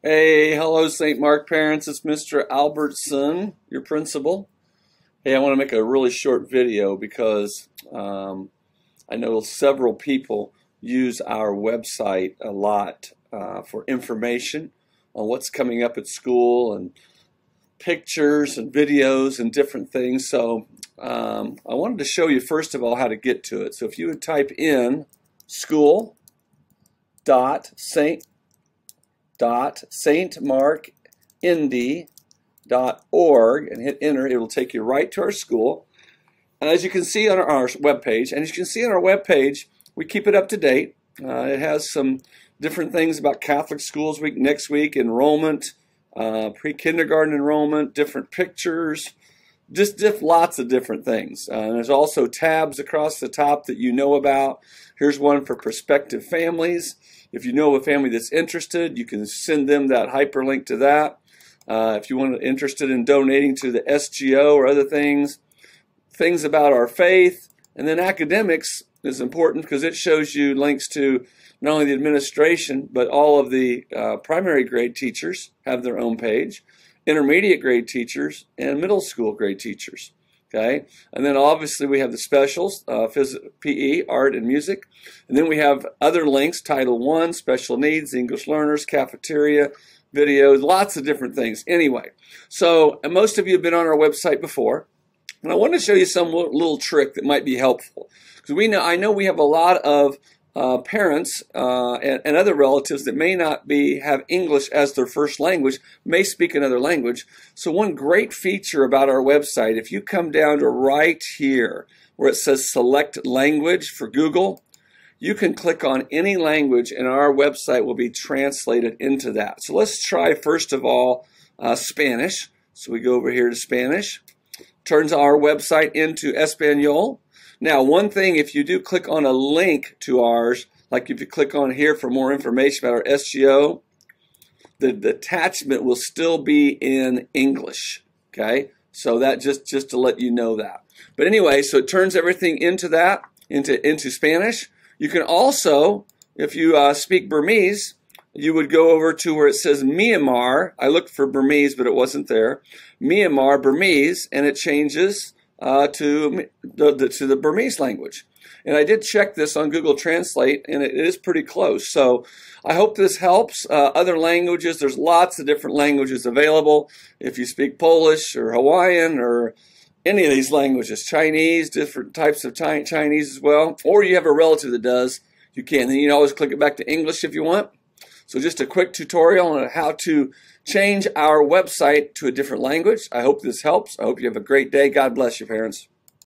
Hey, hello, St. Mark parents. It's Mr. Albertson, your principal. Hey, I want to make a really short video because I know several people use our website a lot for information on what's coming up at school and pictures and videos and different things. So I wanted to show you first of all how to get to it. So if you would type in school.stmarkindy.org and hit enter, it will take you right to our school. And as you can see on our webpage, we keep it up to date. It has some different things about Catholic Schools Week next week, enrollment, pre-kindergarten enrollment, different pictures, just lots of different things. There's also tabs across the top that you know about. Here's one for prospective families. If you know of a family that's interested, you can send them that hyperlink to that. If you're interested in donating to the SGO or other things about our faith, and then academics is important because it shows you links to not only the administration, but all of the primary grade teachers have their own page, intermediate grade teachers, and middle school grade teachers. Okay, and then obviously we have the specials, PE, art, and music. And then we have other links, Title I, special needs, English learners, cafeteria, videos, lots of different things. Anyway, so most of you have been on our website before. And I want to show you some little trick that might be helpful. Because I know we have a lot of parents and other relatives that may not have English as their first language, may speak another language. So one great feature about our website, if you come down to right here where it says select language for Google, you can click on any language and our website will be translated into that. So let's try first of all Spanish. So we go over here to Spanish. Turns our website into Espanol. Now, one thing, if you do click on a link to ours, like if you click on here for more information about our SGO, the attachment will still be in English. Okay, so that just to let you know that. But anyway, so it turns everything into Spanish. You can also, if you speak Burmese, you would go over to where it says Myanmar. I looked for Burmese, but it wasn't there. Myanmar, Burmese, and it changes to the Burmese language. And I did check this on Google Translate, and it is pretty close. So I hope this helps. Other languages, there's lots of different languages available. If you speak Polish or Hawaiian or any of these languages, Chinese, different types of Chinese as well, or you have a relative that does, you can. Then you can always click it back to English if you want. So just a quick tutorial on how to change our website to a different language. I hope this helps. I hope you have a great day. God bless you, parents.